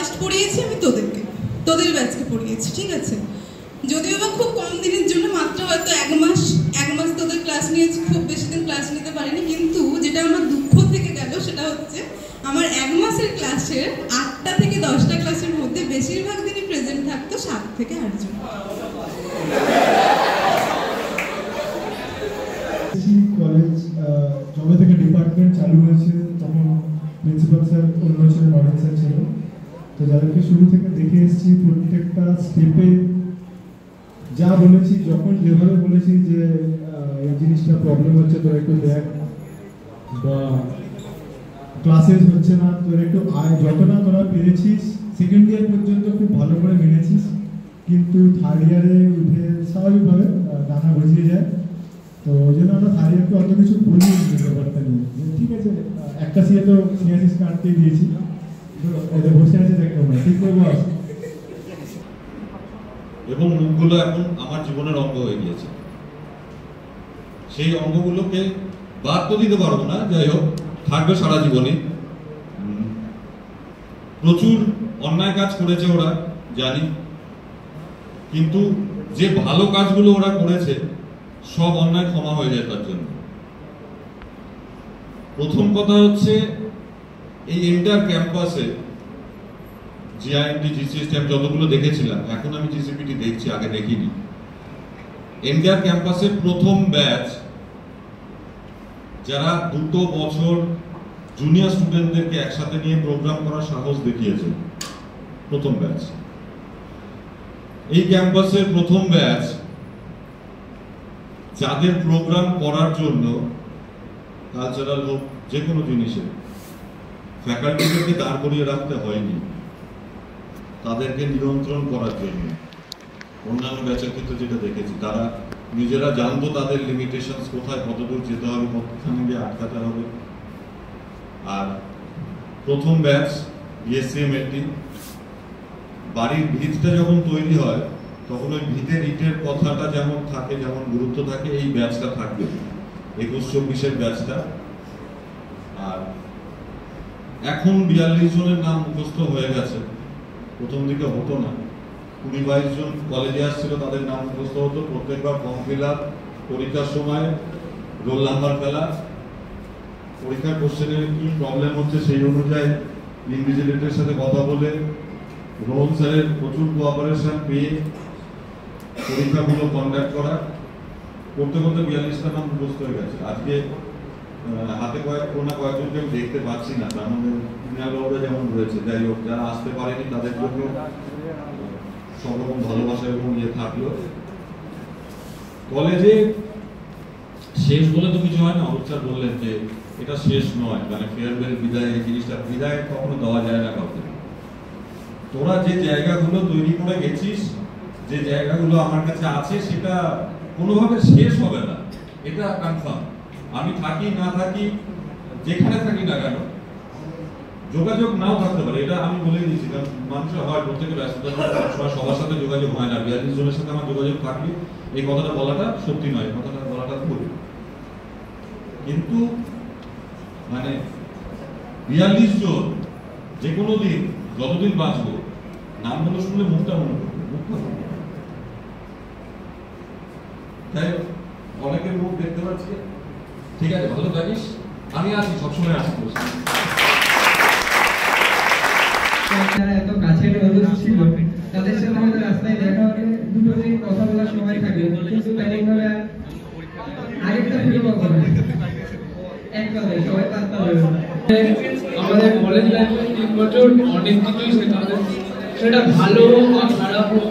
First পড়িয়েছি আমি তোদের ব্যাচকে পড়িয়েছি, ঠিক আছে? যদিও বা খুব কম দিনের জন্য, মাত্র হয়তো এক মাস তোদের ক্লাস নিয়েছি, খুব বেশি দিন ক্লাস নিতে পারিনি। কিন্তু যেটা আমার দুঃখ থেকে গেল সেটা হচ্ছে আমার 1 মাসের ক্লাসের 8টা থেকে 10টা ক্লাসের মধ্যে বেশিরভাগ দিনই প্রেজেন্ট থাকতো 7 থেকে 8 জন। কলেজ যবে থেকে ডিপার্টমেন্ট চালু হয়েছে তখন প্রিন্সিপাল স্যার অন্য ছিল, নরেন স্যার ছিল। তো যাদেরকে শুরু থেকে দেখে এসেছি প্রত্যেকটা স্টেপে যা বলেছি, যখন যেভাবে বলেছি যে এই জিনিসটা প্রবলেম হচ্ছে তোর একটু দেখ, বা ক্লাসেস হচ্ছে না তোর একটু আয়, যত না তোরা পেরেছিস সেকেন্ড ইয়ার পর্যন্ত খুব ভালো করে মেনেছিস। কিন্তু থার্ড ইয়ারে উঠে স্বাভাবিকভাবে ডানা বুঝিয়ে যায়। তো ওই জন্য আমরা থার্ড ইয়ারকে অত কিছু বলি ব্যাপারটা নিয়ে, ঠিক আছে একটা সিএ তো সিএসিসকে আটকে দিয়েছি, এদের বসে আছে দেখতে না, ঠিক করবো। এবং মুখগুলো এখন আমার জীবনের অঙ্গ হয়ে গিয়েছে। সেই অঙ্গগুলোকে বাদ তো দিতে পারবো না, যাই হোক থাকবে সারা জীবনই। প্রচুর অন্যায় কাজ করেছে ওরা, জানি, কিন্তু যে ভালো কাজগুলো ওরা করেছে সব অন্যায় ক্ষমা হয়ে যায় তার জন্য। প্রথম কথা হচ্ছে এই এন্টার ক্যাম্পাসে জিআইএনটি, জিসিএসটি আমি যতগুলো দেখেছিলাম, এখন আমি জিসিপিটি দেখছি, আগে দেখিনি। এন্টার ক্যাম্পাসের প্রথম ব্যাচ যারা 2 বছর জুনিয়র স্টুডেন্টদেরকে একসাথে নিয়ে প্রোগ্রাম করার সাহস দেখিয়েছে, প্রথম ব্যাচ। এই ক্যাম্পাসের প্রথম ব্যাচ যাদের প্রোগ্রাম করার জন্য, কালচারাল হোক যে কোনো জিনিসে, ফ্যাকাল্টিদেরকে দাঁড় করিয়ে রাখতে হয়নি, তাদেরকে নিয়ন্ত্রণ করার জন্য। অন্যান্য ব্যাচের ক্ষেত্রে যেটা দেখেছি, তারা নিজেরা জানতো তাদের লিমিটেশনস কোথায়, কতদূর যেতে হবে, কতখানি গিয়ে আটকাতে হবে। আর প্রথম ব্যাচ বিএসসিএমএলটি, বাড়ির ভিতটা যখন তৈরি হয় তখন ওই ভিতের ইটের কথাটা যেমন থাকে, যেমন গুরুত্ব থাকে, এই ব্যাচটা থাকবে 21-24-এর ব্যাচটা। আর এখন 42 জনের নাম মুখস্থ হয়ে গেছে, প্রথম দিকে হতো না। 20-22 জন কলেজে আসছিল, তাদের নাম মুখস্থ হতো। প্রত্যেকবার ফর্ম ফিল আপ, পরীক্ষার সময় রোল নাম্বার ফেলা, পরীক্ষার কোশ্চেনের কি প্রবলেম হচ্ছে সেই অনুযায়ী ইনভিজিলেটরের সাথে কথা বলে, রোহন স্যারের প্রচুর কোঅপারেশন পেয়ে পরীক্ষাগুলো কন্ডাক্ট করা। করতে করতে 42টা নাম মুখস্থ হয়ে গেছে। আজকে হাতে কয়েকজনকে আমি দেখতে পাচ্ছি না, তার মধ্যে মৃণালবাবুরা যেমন রয়েছে। যাই হোক, যারা আসতে পারেনি তাদের জন্য সব রকম ভালোবাসা এবং ইয়ে থাকলো। কলেজে শেষ বলে তো কিছু হয় না। অমিত স্যার বললেন যে এটা শেষ নয়, মানে ফেয়ারওয়েল, বিদায়, এই জিনিসটা বিদায় কখনো দেওয়া যায় না কাউকে। তোরা যে জায়গাগুলো তৈরি করে গেছিস, যে জায়গাগুলো আমার কাছে আছে, সেটা কোনোভাবে শেষ হবে না, এটা কনফার্ম। আমি থাকি না থাকি, যেখানে থাকি না কেন, যোগাযোগ নাও থাকতে পারে, এটা আমি বলে দিয়েছি। কারণ মানুষের হয়, প্রত্যেকের ব্যস্ততা, সবার সাথে যোগাযোগ হয় না। 42 জনের সাথে আমার যোগাযোগ থাকলে এই কথাটা বলাটা সত্যি নয়, এই কথাটা বলাটা ভুল। কিন্তু মানে 42 জন যে কোনো দিন, যতদিন বাঁচবো, নামগুলো শুনলে মুখটা মনে করবে, মুখটা মনে করবে। তাই অনেকের মুখ দেখতে পাচ্ছি। ঠিক আছে, ভালো থাকিস, আমি আছি, সবসময় আছি। যারা এত কাছের মানুষ ছিল, তাদের সাথে হয়তো রাস্তায় দেখা হলে দুটো দিন কথা বলার সময় থাকে, কিন্তু তেমন ভাবে আরেকটা ভিডিও করে এক কথায় সবাই পাত্তা দেবে। আমাদের কলেজ লাইফে 3 বছর অনেক কিছুই শেখাবে, সেটা ভালো হোক বা খারাপ হোক।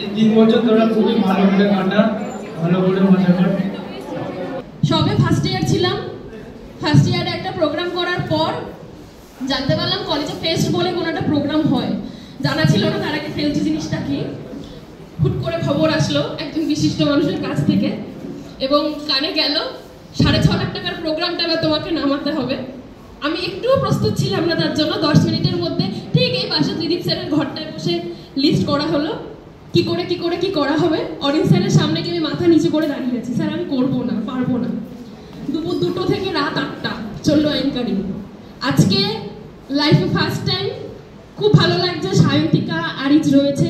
এই 3 বছর তোরা খুবই ভালো করে কাটা, ভালো করে মজা কর। সবে ফার্স্ট ইয়ার ছিলাম। ফার্স্ট ইয়ারে একটা প্রোগ্রাম করার পর জানতে পারলাম কলেজে ফেস্ট বলে কোনো একটা প্রোগ্রাম হয়। জানা ছিল না তার আগে ফেস্ট জিনিসটা কি। হুট করে খবর আসলো একজন বিশিষ্ট মানুষের কাছ থেকে, এবং কানে গেল 6.5 লাখ টাকার প্রোগ্রামটা এবার তোমাকে নামাতে হবে। আমি একটুও প্রস্তুত ছিলাম না তার জন্য। 10 মিনিটের মধ্যে ঠিক এই পাশে ত্রিদীপ স্যারের ঘরটায় বসে লিস্ট করা হলো, কি করা হবে। অরিন স্যারের সামনে গিয়ে আমি মাথা নিচু করে দাঁড়িয়ে আছি, স্যার আমি করবো না, পারবো না। দুপুর 2টো থেকে রাত 8টা চললো অ্যাঙ্কারিং। আজকে লাইফে ফার্স্ট টাইম খুব ভালো লাগছে। সায়ন্তিকা আরিজ রয়েছে,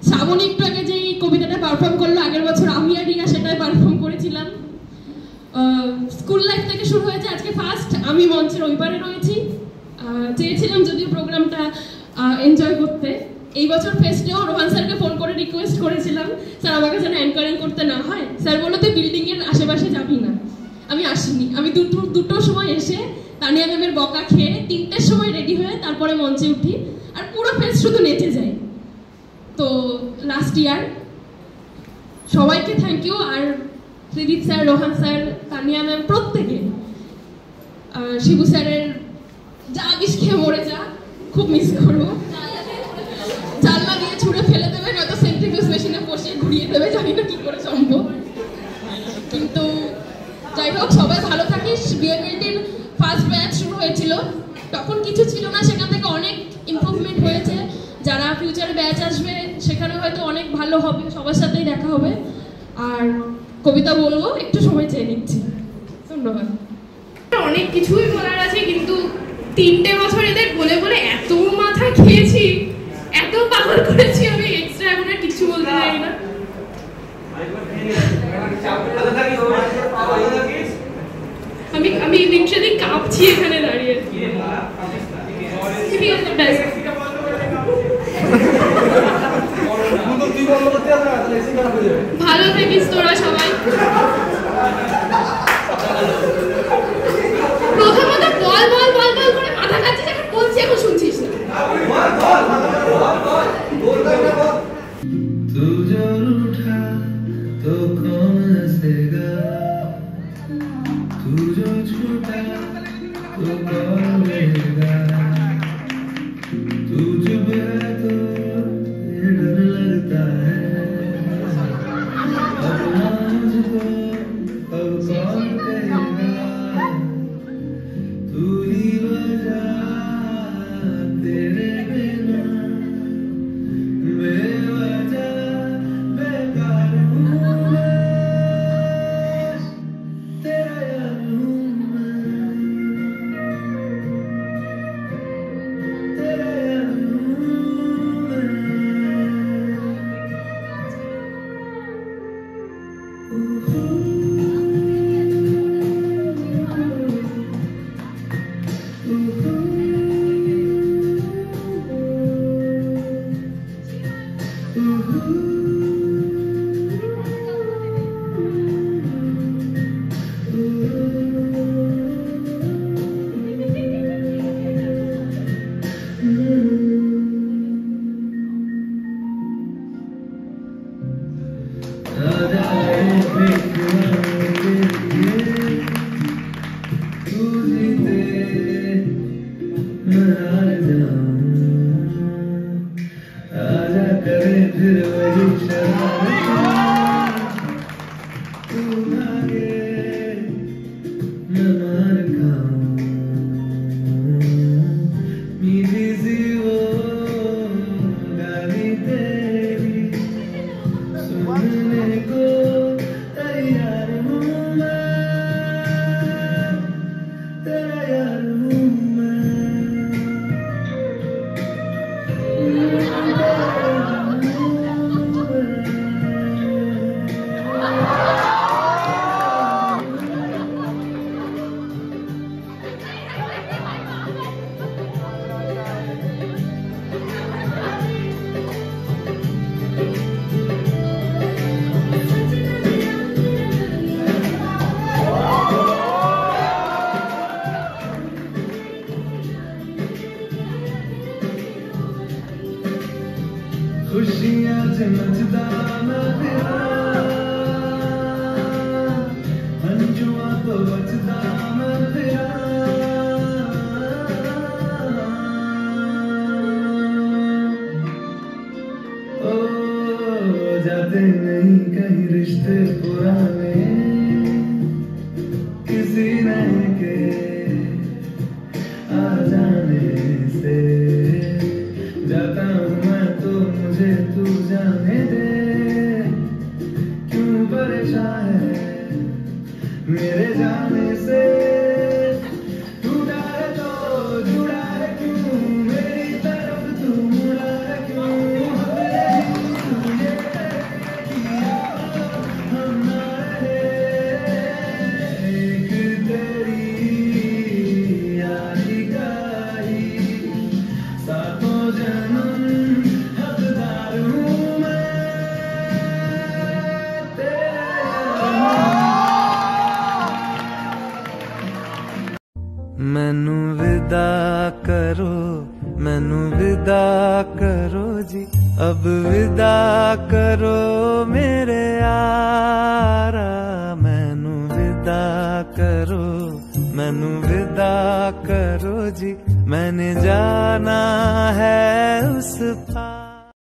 শ্রাবণী একটু আগে যে কবিতাটা পারফর্ম করলো, আগের বছর আমি আর রিয়া সেটাই পারফর্ম করেছিলাম। স্কুল লাইফ থেকে শুরু হয়েছে, আজকে ফার্স্ট আমি মঞ্চের ওই পারে রয়েছি। চেয়েছিলাম যদিও প্রোগ্রামটা এনজয় করতে। এই বছর ফেস্টেও রোহান স্যারকে ফোন করে রিকোয়েস্ট করেছিলাম, স্যার আমাকে যেন অ্যাঙ্কারিং করতে না হয়। স্যার বললো তুই বিল্ডিংয়ের আশেপাশে যাবি না। আমি আসিনি, আমি দুটোর সময় এসে তানিয়া ম্যামের বকা খেয়ে 3টের সময় রেডি হয়ে তারপরে মঞ্চে উঠি, আর পুরো ফেস্ট শুধু নেচে যাই। তো লাস্ট ইয়ার সবাইকে থ্যাংক ইউ। আর Tridip sir, Rohan sir, Tania ma'am, প্রত্যেকে, শিবু স্যারের যা বিষ খেয়ে মরে যা, খুব মিস করবো। জানলা দিয়ে ছুঁড়ে ফেলে দেবে, নয়তো সেন্ট্রিফিউজ মেশিনে বসিয়ে ঘুরিয়ে দেবে, জানি না কি করে সম্ভব। কিন্তু যাই হোক, সবাই ভালো থাকিস। বিএমএলটির ফার্স্ট ব্যাচ শুরু হয়েছিল, তখন কিছু ছিল না, সেখান থেকে অনেক ইমপ্রুভমেন্ট হয়েছে। যারা ফিউচার ব্যাচ আসবে সেখানে হয়তো অনেক ভালো হবে, সবার সাথেই দেখা হবে। আর কবিতা বলবো, একটু সময় চেয়ে নিচ্ছি। ধন্যবাদ। অনেক কিছুই বলার আছে, কিন্তু 3টে বছর এদের বলে বলে এত মাথা খেয়েছি, এত পাগল করেছি, আমি এক্সট্রা এখন আর কিছু বলতে চাই না। আমি রিক্সাতে কাঁপছি এখানে দাঁড়িয়ে। ভালো থাকিস তোরা সবাই। প্রথমত বল বল বল বল করে মাথা খাচ্ছিস, এখন বলছি, এখন শুনছিস না। तू जो रूठा तो कौन हंसेगा, तू जो छूटा तो कौन लेगा, तू चुप है तो ये डर लगता है, अपना मुझको अब कौन कहेगा, तू ही वजह तेरे बिना बेवजह बेकार हूँ मैं, तेरा यार हूँ मैं, तेरा यार हूँ मैं। खुशियाँ चमचदा मैं तेरा, अंजुआ तो बचदा मैं तेरा, ओ जाते नहीं कहीं रिश्ते पुराने, किसी नए के आ जाने से जाता हूँ मैं, तो मुझे तू जाने दे, क्यों परेशान है मेरे जाने से। मैनू विदा करो जी, अब विदा करो मेरे यारा, मैनू विदा करो, मैनू विदा करो जी, मैंने जाना है उस पार।